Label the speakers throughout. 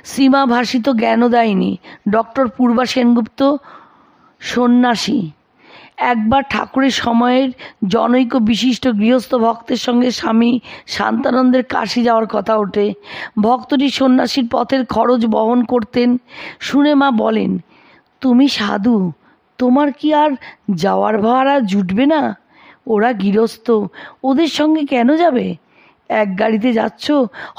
Speaker 1: Srima ভাসিত Gyandayini doctor পূর্বা সেনগুপ্ত সন্ন্যাসী। একবার ঠাকুরের সময়ের জনৈক বিশিষ্ট গৃহস্থ ভক্তের সঙ্গে স্বামী শান্তানন্দের কাশী যাওয়ার কথা ওঠে। ভক্তটি সন্ন্যাসীর পথের খরচ বহন করতেন শুনে মা বলেন, তুমি সাধু, তোমার কি আর যাওয়ার ভাড়া জুটবে না? ওরা গৃহস্থ, ওদের সঙ্গে কেন যাবে? এক গাড়িতে যাচ্ছ,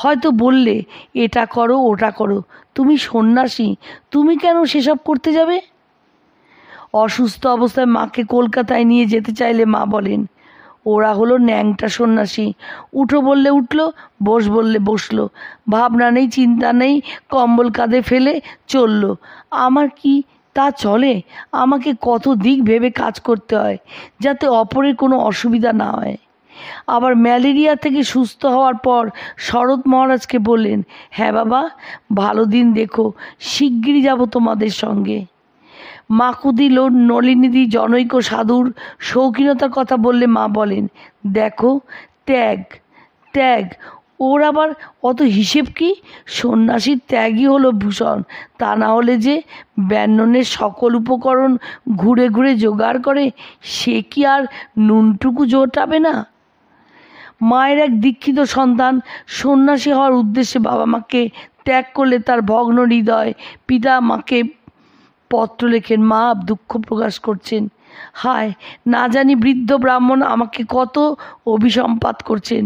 Speaker 1: হয়তো বললে এটা করো ওটা করো। তুমি সন্ন্যাসী, তুমি কেন সেসব করতে যাবে? অসুস্থ অবস্থায় মাকে কলকাতায় নিয়ে যেতে চাইলে মা বলেন, ওরা হলো ন্যাংটা সন্ন্যাসী, উঠো বললে উঠলো, বস বললে বসলো, ভাবনা নেই চিন্তা নেই, কম্বল কাঁধে ফেলে চললো। আমার কি তা চলে? আমাকে কত দিক ভেবে কাজ করতে হয় যাতে অপরের কোনো অসুবিধা না হয়। আবার ম্যালেরিয়া থেকে সুস্থ হওয়ার পর শরৎ মহারাজকে বললেন, হ্যাঁ বাবা, ভালো দিন দেখো, শিগগিরই যাব তোমাদের সঙ্গে। মাকুদি নলিনীদি জনৈক সাধুর শৌখিনতার কথা বললে মা বলেন, দেখো, ত্যাগ ত্যাগ, ওর আবার অত হিসেব কি? সন্ন্যাসীর ত্যাগই হলো ভূষণ, তা না হলে যে ব্যঞ্জনের সকল উপকরণ ঘুরে ঘুরে জোগাড় করে, সে কি আর নুনটুকু জোটাবে না? মায়ের এক দীক্ষিত সন্তান সন্ন্যাসী হওয়ার উদ্দেশ্যে বাবা মাকে ত্যাগ করলে তার ভগ্ন হৃদয় পিতা মাকে পত্র লেখেন, মা দুঃখ প্রকাশ করছেন, হায় না জানি বৃদ্ধ ব্রাহ্মণ আমাকে কত অভিসম্পাত করছেন।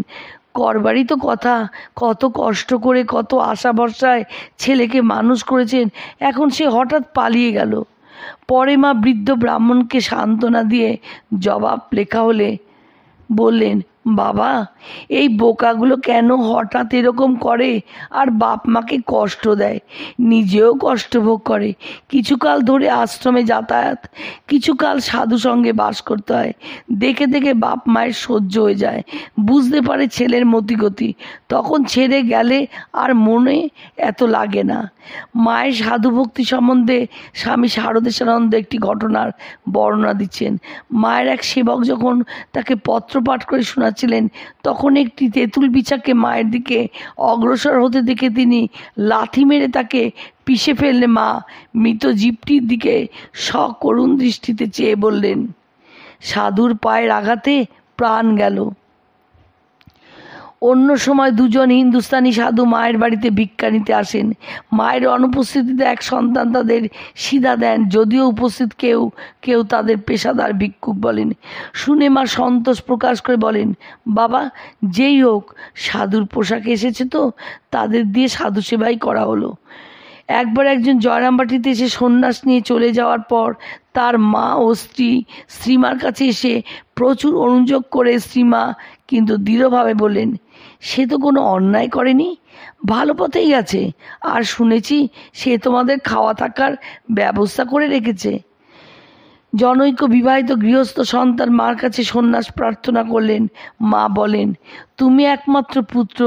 Speaker 1: করবারই তো কথা, কত কষ্ট করে কত আশা ভরসায় ছেলেকে মানুষ করেছেন, এখন সে হঠাৎ পালিয়ে গেল। পরে মা বৃদ্ধ ব্রাহ্মণকে সান্ত্বনা দিয়ে জবাব লেখা হলে বললেন, বাবা, এই বোকাগুলো কেন হঠাৎ এরকম করে আর বাপ মাকে কষ্ট দেয়, নিজেও কষ্ট ভোগ করে। কিছুকাল ধরে আশ্রমে যাতায়াত, কিছুকাল সাধু সঙ্গে বাস করতে হয়। দেখে দেখে বাপ মায়ের সহ্য হয়ে যায়, বুঝতে পারে ছেলের মতিগতি, তখন ছেড়ে গেলে আর মনে এত লাগে না। মায়ের সাধু ভক্তি সম্বন্ধে স্বামী শারদেশানন্দ একটি ঘটনার বর্ণনা দিচ্ছেন। মায়ের এক সেবক যখন তাকে পত্র পাঠ করে শোনাচ্ছিলেন, তখন একটি তেঁতুল বিছাকে মায়ের দিকে অগ্রসর হতে দেখে তিনি লাথি মেরে তাকে পিষে ফেললে মা মৃত জীবটির দিকে সকরুণ দৃষ্টিতে চেয়ে বললেন, সাধুর পায়ের আঘাতে প্রাণ গেল। অন্য সময় দুজন হিন্দুস্তানি সাধু মায়ের বাড়িতে ভিক্ষা নিতে আসেন। মায়ের অনুপস্থিতিতে এক সন্তান তাদের সিধা দেন, যদিও উপস্থিত কেউ কেউ তাদের পেশাদার ভিক্ষুক বলেন। শুনে মা সন্তোষ প্রকাশ করে বলেন, বাবা, যেই হোক, সাধুর পোশাকে এসেছে তো তাদের দিয়ে সাধু সেবাই করা হলো। একবার একজন জয়রামবাটিতে এসে সন্ন্যাস নিয়ে চলে যাওয়ার পর তার মা ও শ্রীমার কাছে এসে প্রচুর অনুযোগ করে শ্রীমা কিন্তু দৃঢ়ভাবে বললেন, সে তো কোনো অন্যায় করেনি, ভালো পথেই আছে, আর শুনেছি সে তোমাদের খাওয়া থাকার ব্যবস্থা করে রেখেছে। জনৈক বিবাহিত গৃহস্থ সন্তান মার কাছে সন্ন্যাস প্রার্থনা করলেন। মা বলেন, তুমি একমাত্র পুত্র,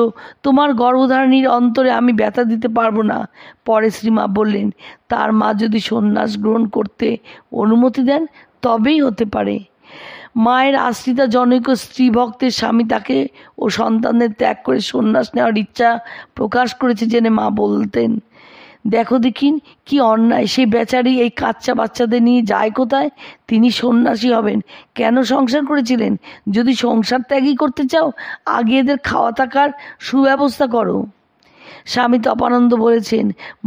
Speaker 1: তোমার গর্ভধারণীর অন্তরে আমি ব্যথা দিতে পারবো না। পরে শ্রীমা বললেন, তার মা যদি সন্ন্যাস গ্রহণ করতে অনুমতি দেন তবেই হতে পারে। মায়ের আশ্রিতা জনৈক স্ত্রী ভক্তের স্বামী তাকে ও সন্তানদের ত্যাগ করে সন্ন্যাস নেওয়ার ইচ্ছা প্রকাশ করেছে জেনে মা বলতেন, দেখো দেখিন কি অন্যায়, সেই বেচারি এই কাচ্চা বাচ্চাদের নিয়ে যায় কোথায়? তিনি সন্ন্যাসী হবেন, কেন সংসার করেছিলেন? যদি সংসার ত্যাগই করতে চাও, আগে এদের খাওয়া থাকার সুব্যবস্থা করো। স্বামী তপানন্দ বলেছেন,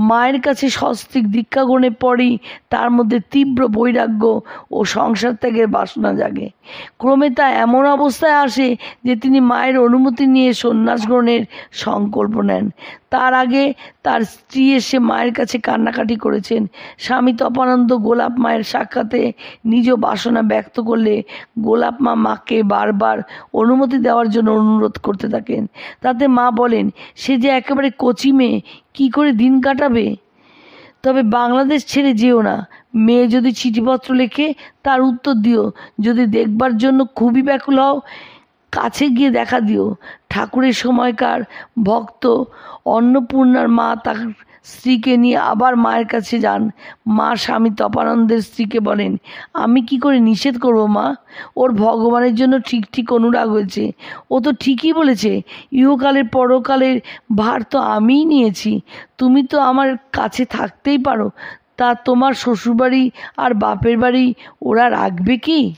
Speaker 1: মায়ের কাছে সস্ত্রীক দীক্ষা গ্রহণের পরই তার মধ্যে তীব্র বৈরাগ্য ও সংসার ত্যাগের বাসনা জাগে। ক্রমে তা এমন অবস্থায় আসে যে তিনি মায়ের অনুমতি নিয়ে সন্ন্যাস গ্রহণের সংকল্প নেন। তার আগে তার স্ত্রী এসে মায়ের কাছে কান্নাকাটি করেছেন। স্বামী তপানন্দ গোলাপ মায়ের সাক্ষাতে নিজ বাসনা ব্যক্ত করলে গোলাপ মা মাকে বারবার অনুমতি দেওয়ার জন্য অনুরোধ করতে থাকেন। তাতে মা বলেন, সে যে একেবারে কচি মেয়ে, কী করে দিন কাটাবে? তবে বাংলাদেশ ছেড়ে যেও না, মেয়ে যদি চিঠিপত্র লেখে তার উত্তর দিও, যদি দেখবার জন্য খুবই ব্যাকুল হও কাছে গিয়ে দেখা দিও। ঠাকুরের সময়কার ভক্ত অন্নপূর্ণার মা স্ত্রীকে নিয়ে আবার মায়ের কাছে যান। মা স্বামী তপানন্দের স্ত্রীকে বলেন, আমি কি করে নিষেধ করব মা? ওর ভগবানের জন্য ঠিক ঠিক অনুরাগ হয়েছে। ও তো ঠিকই বলেছে, ইহকালের পরকালের ভার তো আমিই নিয়েছি। তুমি তো আমার কাছে থাকতেই পারো। তা তোমার শ্বশুরবাড়ি আর বাপের বাড়ি ওরা রাখবে কি?